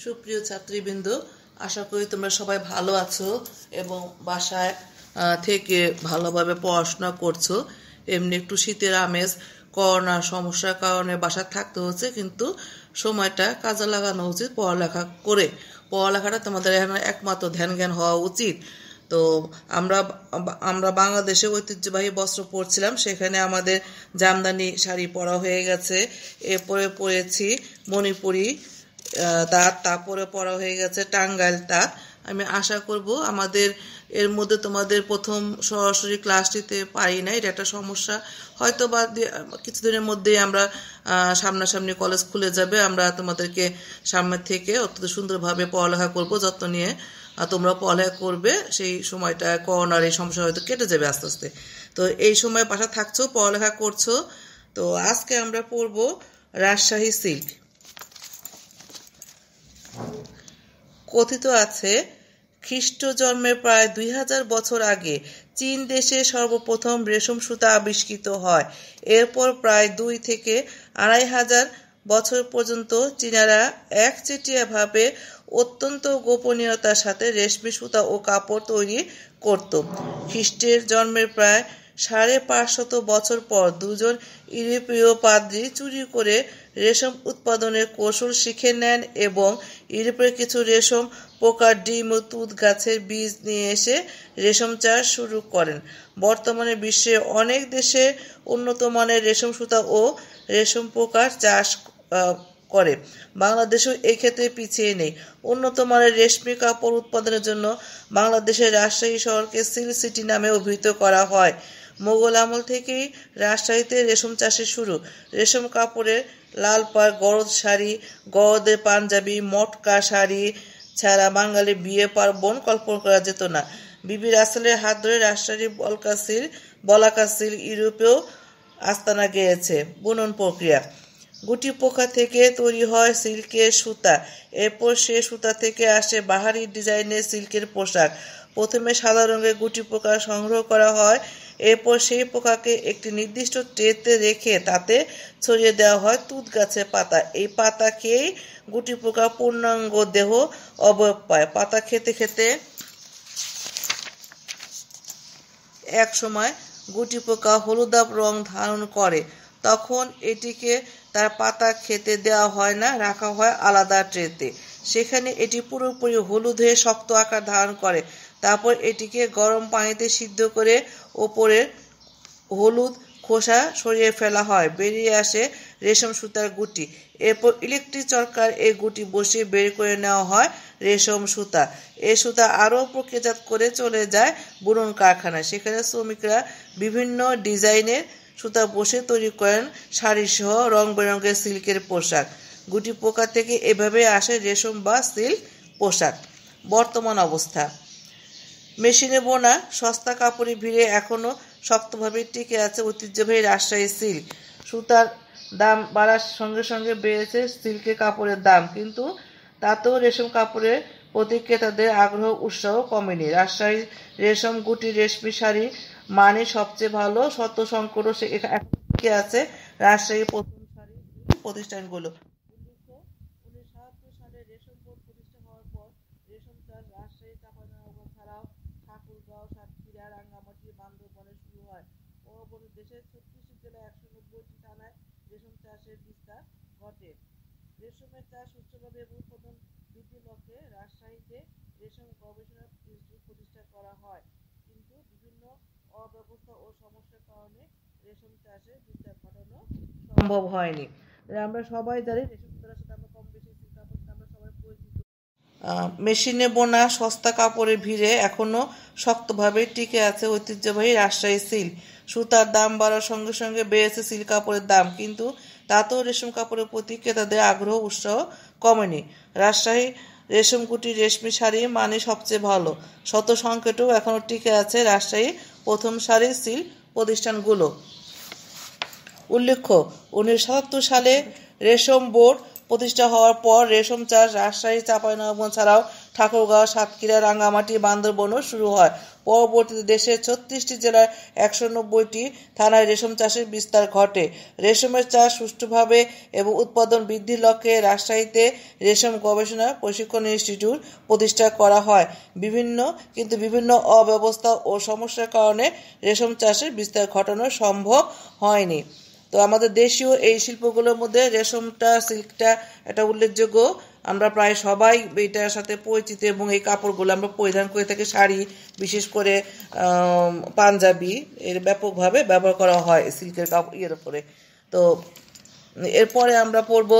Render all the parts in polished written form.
সুপ্রিয় ছাত্রীবৃন্দ, আশা করি তোমরা সবাই ভালো আছো এবং বাসায় থেকে ভালোভাবে পড়াশোনা করছো। এমনি একটু শীতের আমেজ, করোনার সমস্যার কারণে বাসায় থাকতে হচ্ছে, কিন্তু সময়টা কাজে লাগানো উচিত পড়ালেখা করে। পড়ালেখাটা তোমাদের এখানে একমাত্র ধ্যান জ্ঞান হওয়া উচিত। তো আমরা আমরা বাংলাদেশে ঐতিহ্যবাহী বস্ত্র পরছিলাম, সেখানে আমাদের জামদানি শাড়ি পরা হয়ে গেছে। এরপরে পরেছি মণিপুরি তাঁত, তারপরে পড়া হয়ে গেছে টাঙ্গাইল তাঁত। আমি আশা করব আমাদের এর মধ্যে তোমাদের প্রথম সরাসরি ক্লাস নিতে পারি না, এটা একটা সমস্যা। হয়তো বা কিছুদিনের মধ্যেই আমরা সামনাসামনি কলেজ খুলে যাবে, আমরা তোমাদেরকে সামনের থেকে অত্যন্ত সুন্দরভাবে পড়ালেখা করব, যত্ন নিয়ে তোমরা পড়ালেখা করবে। সেই সময়টা করোনার এই সমস্যা হয়তো কেটে যাবে আস্তে আস্তে। তো এই সময় বাসা থাকছো, পড়ালেখা করছো। তো আজকে আমরা পড়বো রাজশাহী সিল্ক। কথিত আছে, খ্রিস্ট জন্মের প্রায় 2000 বছর আগে চীন দেশে সর্বপ্রথম রেশম সুতা আবিষ্কৃত হয়। এরপর প্রায় 2 থেকে 2500 বছর পর্যন্ত চীনারা একচেটিয়াভাবে অত্যন্ত গোপনীয়তার সাথে রেশমি সুতা ও কাপড় তৈরি করত। খ্রিস্টের জন্মের প্রায় 550 বছর পর দুজন ইউরোপীয় পাদ্রী চুরি করে রেশম উৎপাদনের কৌশল শিখে নেন এবং ইউরোপের কিছু রেশম পোকার ডিম ও তুঁত গাছের বীজ নিয়ে এসে রেশম চাষ শুরু করেন। বর্তমানে বিশ্বের অনেক দেশে উন্নত মানের রেশম সুতা ও রেশম পোকার চাষ করে। বাংলাদেশও এক্ষেত্রে পিছিয়ে নেই। উন্নত মানের রেশমি কাপড় উৎপাদনের জন্য বাংলাদেশের রাজশাহী শহরকে সিল্ক সিটি নামে অভিহিত করা হয়। মোগল আমল থেকেই রাজশাহীতে রেশম চাষের শুরু। রেশম কাপড়ের লাল পাড় গরদ শাড়ি, গরদের পাঞ্জাবি, মটকা শাড়ি ছাড়া বাঙালি বিয়ে পার্বণ কল্পনা করা যেত না। বিবি রাসেলের হাত ধরে রাজশাহীর বলাকা সিল্ক ইউরোপেও আস্তানা গেয়েছে। বুনন প্রক্রিয়া। গুটি পোকা থেকে তৈরি হয় সিল্কের সুতা। এরপর সে সুতা থেকে আসে বাহারি ডিজাইনের সিল্কের পোশাক। প্রথমে সাদা রঙের গুটি পোকা সংগ্রহ করা হয়। এরপর সেই পোকাকে একটি নির্দিষ্ট ট্রেতে রেখে তাতে ছড়িয়ে দেওয়া হয় তুঁত গাছের পাতা। এই পাতা খেয়েই গুটি পোকা পূর্ণাঙ্গ দেহ অবয়ব পায়। পাতা খেতে খেতে এক সময় গুটি পোকা হলুদাভ রং ধারণ করে। তখন এটিকে তার পাতা খেতে দেওয়া হয় না, রাখা হয় আলাদা ট্রেতে। সেখানে এটি পুরোপুরি হলুদ হয়ে শক্ত আকার ধারণ করে। তারপর এটিকে গরম পানিতে সিদ্ধ করে ওপরের হলুদ খোসা সরিয়ে ফেলা হয়। বেরিয়ে আসে রেশম সুতার গুটি। এরপর ইলেকট্রিক চরকার এই গুটি বসিয়ে বের করে নেওয়া হয় রেশম সুতা। এই সুতা আরও প্রক্রিয়াজাত করে চলে যায় বুনন কারখানায়। সেখানে শ্রমিকরা বিভিন্ন ডিজাইনের সুতা বসে তৈরি করেন শাড়িসহ রং বেরঙের সিল্কের পোশাক। গুটি পোকা থেকে এভাবে আসে রেশম বা সিল্ক পোশাক। বর্তমান অবস্থা। মেশিনে বোনা সস্তা কাপড়ের ভিড়ে এখনও শক্তভাবে টিকে আছে ঐতিহ্যবাহী রাজশাহী সিল্ক। সুতার দাম বাড়ার সঙ্গে সঙ্গে বেড়েছে সিল্কের কাপড়ের দাম, কিন্তু তাতেও রেশম কাপড়ের প্রতি ক্রেতাদের আগ্রহ উৎসাহ কমেনি। রাজশাহী রেশম গুটি রেশমি শাড়ি মানে সবচেয়ে ভালো। শত সংকটও টিকে আছে রাজশাহী প্রথম শাড়ি প্রতিষ্ঠানগুলো। 1977 সালে রেশম বোর্ড প্রতিষ্ঠা হওয়ার পর রেশম চাষ রাজশাহী, চাঁপাইনবাবগঞ্জ ছাড়াও ঠাকুরগাঁও, সাতক্ষীরা, রাঙ্গামাটি, বান্দরবানে শুরু হয়। পরবর্তী দেশের 36 জেলায় 190টি থানায় রেশম চাষের বিস্তার ঘটে। রেশমের চাষ সুষ্ঠুভাবে এবং উৎপাদন বৃদ্ধির লক্ষ্যে রাজশাহীতে রেশম গবেষণা ইনস্টিটিউট প্রতিষ্ঠা করা হয়, কিন্তু বিভিন্ন অব্যবস্থা ও সমস্যার কারণে রেশম চাষের বিস্তার ঘটানো সম্ভব হয়নি। আমরা সবাই জানি রেশম সুতার সাথে আমরা কম বেশি সিল্ক কাপড় আমরা সবাই পরিচিত। মেশিনে বোনা সস্তা কাপড়ের ভিড়ে এখনও শক্তভাবে টিকে আছে ঐতিহ্যবাহী রাজশাহী সিল্ক। সুতার দাম বাড়ার সঙ্গে সঙ্গে বেড়েছে সিল্ক কাপড়ের দাম, কিন্তু তাতেও রেশম কাপড়ের প্রতি ক্রেতাদের আগ্রহ উৎসাহ কমেনি। রাজশাহী রেশম গুটি রেশমি শাড়ি মানে সবচেয়ে ভালো। শত সংকটেও এখনও টিকে আছে রাজশাহী প্রথম শাড়ির সিল্ক প্রতিষ্ঠানগুলো। উল্লেখ্য, 1977 সালে রেশম বোর্ড প্রতিষ্ঠা হওয়ার পর রেশম চাষ রাজশাহী, চাঁপাইনবাবগঞ্জ ছাড়াও ঠাকুরগাঁও, সাতক্ষীরা, রাঙ্গামাটি, বান্দরবনও শুরু হয়। পরবর্তীতে দেশের 36টি জেলার 190টি থানায় রেশম চাষের বিস্তার ঘটে। রেশমের চাষ সুষ্ঠুভাবে এবং উৎপাদন বৃদ্ধির লক্ষ্যে রাজশাহীতে রেশম গবেষণা প্রশিক্ষণ ইনস্টিটিউট প্রতিষ্ঠা করা হয়। বিভিন্ন অব্যবস্থা ও সমস্যার কারণে রেশম চাষের বিস্তার ঘটানো সম্ভব হয়নি। তো আমাদের দেশীয় এই শিল্পগুলোর মধ্যে রেশমটা, সিল্কটা একটা উল্লেখযোগ্য। আমরা প্রায় সবাই এটার সাথে পরিচিত এবং এই কাপড়গুলো আমরা পরিধান করে থাকি। শাড়ি, বিশেষ করে পাঞ্জাবি এর ব্যাপকভাবে ব্যবহার করা হয় সিল্কের কাপড় উপরে। তো এরপরে আমরা পড়ব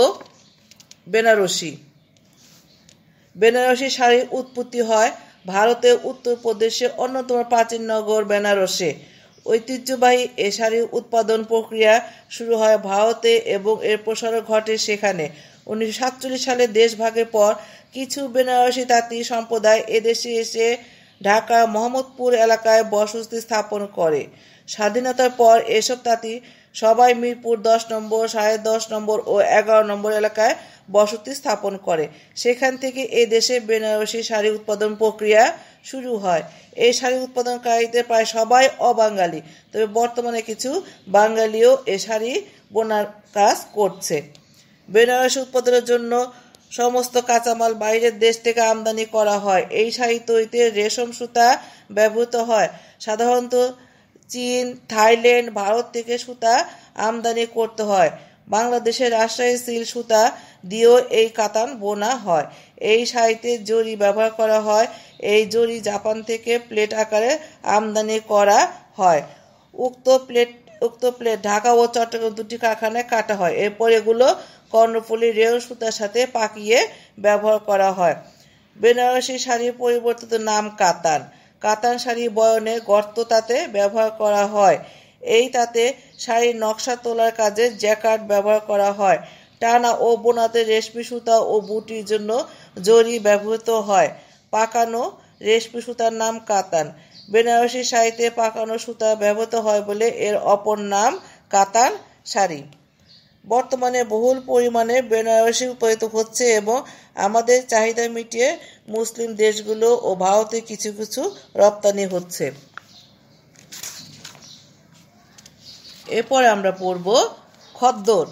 বেনারসি। বেনারসি শাড়ির উৎপত্তি হয় ভারতের উত্তরপ্রদেশের অন্যতম প্রাচীন নগর বেনারসে। ঐতিহ্যবাহী এ শাড়ির উৎপাদন প্রক্রিয়া শুরু হয় ভারতে এবং এর প্রসারও ঘটে সেখানে। 1947 সালে দেশ ভাগের পর কিছু বেনারসি তাঁতি সম্প্রদায় এদেশে এসে ঢাকার মোহাম্মদপুর এলাকায় বসতি স্থাপন করে। স্বাধীনতার পর এসব তাঁতি সবাই মিরপুর 10 নম্বর, 10.5 নম্বর ও 11 নম্বর এলাকায় বসতি স্থাপন করে। সেখান থেকে এ দেশে বেনারসি শাড়ি উৎপাদন প্রক্রিয়া শুরু হয়। এই শাড়ি উৎপাদনকারীদের প্রায় সবাই অবাঙালি, তবে বর্তমানে কিছু বাঙালিও এ শাড়ি বোনার কাজ করছে। বেনারসি উৎপাদনের জন্য সমস্ত কাঁচামাল বাইরের দেশ থেকে আমদানি করা হয়। এই শাড়ি তৈরিতে রেশম সুতা ব্যবহৃত হয়। সাধারণত চীন, থাইল্যান্ড, ভারত থেকে সুতা আমদানি করতে হয়। বাংলাদেশের রাজশাহী সিল্ক সুতা দিয়েও এই কাতান বোনা হয়। এই শাড়িতে জরি ব্যবহার করা হয়। এই জরি জাপান থেকে প্লেট আকারে আমদানি করা হয়। উক্ত প্লেট ঢাকা ও চট্টগ্রাম দুটি কারখানায় কাটা হয়। এরপর এগুলো কর্ণফুলী রেল সুতার সাথে পাকিয়ে ব্যবহার করা হয়। বেনারসি শাড়ির পরিবর্তিত নাম কাতান। কাতান শাড়ি বয়নে গর্ত তাঁতে ব্যবহার করা হয়। এই তাঁতে শাড়ির নকশা তোলার কাজে জ্যাকার্ড ব্যবহার করা হয়। টানা ও বোনাতে রেশমি সুতা ও বুটির জন্য জরি ব্যবহৃত হয়। পাকানো রেশমি সুতার নাম কাতান। বেনারসি শাড়িতে পাকানো সুতা ব্যবহৃত হয় বলে এর অপর নাম কাতান শাড়ি। বর্তমানে বহুল পরিমাণে বেনারসি উৎপাদিত হচ্ছে এবং আমাদের চাহিদা মিটিয়ে মুসলিম দেশগুলো ও ভারতে কিছু কিছু রপ্তানি হচ্ছে। এরপরে আমরা পড়ব খদ্দর।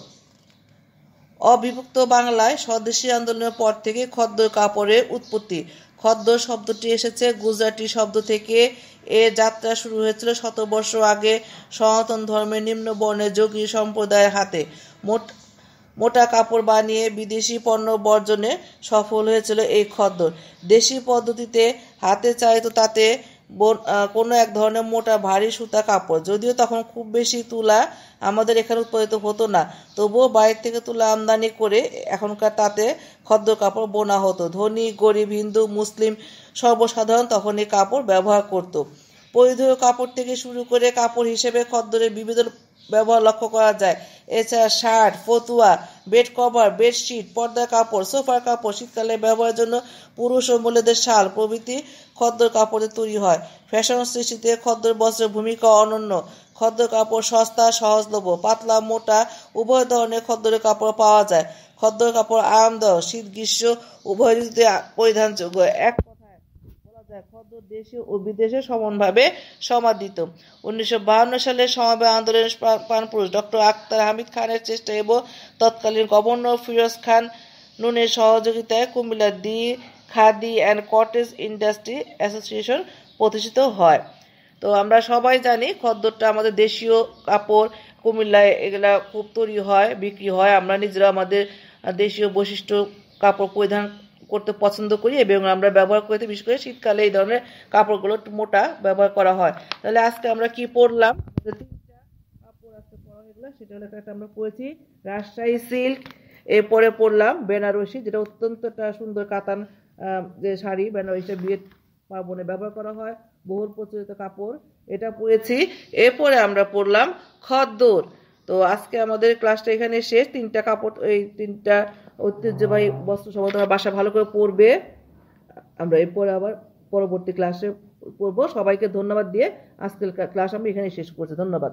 অবিভক্ত বাংলায় স্বদেশী আন্দোলনের পর থেকে খদ্দর কাপড়ের উৎপত্তি। খদ্দর শব্দটি এসেছে গুজরাটি শব্দ থেকে। এর যাত্রা শুরু হয়েছিল শতবর্ষ আগে সনাতন ধর্মের নিম্ন বর্ণের যোগী সম্প্রদায়ের হাতে। মোটা কাপড় বানিয়ে বিদেশি পণ্য বর্জনে সফল হয়েছিল এই খদ্দর। দেশি পদ্ধতিতে হাতে চালিত তাতে কোনো এক ধরনের মোটা ভারী সুতা কাপড়। যদিও তখন খুব বেশি তুলা আমাদের এখানে উৎপাদিত হতো না, তবুও বাইরে থেকে তুলা আমদানি করে এখনকার তাতে খদ্দর কাপড় বোনা হতো। ধনী, গরিব, হিন্দু, মুসলিম সর্বসাধারণ তখন এই কাপড় ব্যবহার করত। পরিধেয় কাপড় থেকে শুরু করে কাপড় হিসেবে খদ্দরের বিবিধ ব্যবহার লক্ষ্য করা যায়। এছাড়া শার্ট, ফতুয়া, বেড কভার, বেডশিট, পর্দার কাপড়, সোফার কাপড়, শীতকালে ব্যবহারের জন্য পুরুষ ও মহিলাদের শাল প্রভৃতি খদ্দর কাপড়ে তৈরি হয়। ফ্যাশন সৃষ্টিতে খদ্দর বস্ত্রের ভূমিকা অনন্য। খদ্দর কাপড় সস্তা, সহজলভ্য, পাতলা, মোটা উভয় ধরনের খদ্দরের কাপড় পাওয়া যায়। খদ্দর কাপড় আরামদায়ক, শীত গ্রীষ্ম উভয় ঋতুতে পরিধানযোগ্য। এক কথায় বলা যায় খদ্দর দেশে ও বিদেশে সমানভাবে সমাদৃত। 1952 সালে সমবায় আন্দোলনের প্রাণপুরুষ ডক্টর আখতার হামিদ খানের চেষ্টা এবং তৎকালীন গভর্নর ফিরোজ খান নুনের সহযোগিতায় কুমিল্লার the Khadi and cottage industry association প্রতিষ্ঠিত হয়। তো আমরা সবাই জানি খদ্দরটা আমাদের দেশীয় কাপড়। কুমিল্লায় এগুলা খুব তৈরি হয়, বিক্রি হয়। আমরা নিজেরা আমাদের দেশীয় বৈশিষ্ট্য কাপড় পরিধান করতে পছন্দ করি এবং আমরা ব্যবহার করতে, বিশেষ করে শীতকালে এই ধরনের কাপড়গুলো মোটা ব্যবহার করা হয়। তাহলে আজকে আমরা কি পড়লাম? তিনটা কাপড় আজকে পড়া হয়ে গেল। সেটা হলো একটা আমরা পড়েছি রাজশাহী সিল্ক, এরপরে পড়লাম বেনারসি, যেটা অত্যন্ত সুন্দর কাতান যে শাড়ি, বেনারসি বিয়ে পার্বণে ব্যবহার করা হয়, বহুল প্রচলিত কাপড়, এটা পড়েছি। এরপরে আমরা পড়লাম খদ্দর। তো আজকে আমাদের ক্লাসটা এখানে শেষ। তিনটা কাপড়, এই তিনটা ঐতিহ্যবাহী বস্ত্র সব বাসা ভালো করে পড়বে। আমরা এরপরে আবার পরবর্তী ক্লাসে পড়বো। সবাইকে ধন্যবাদ দিয়ে আজকের ক্লাস আমি এখানে শেষ করছি। ধন্যবাদ।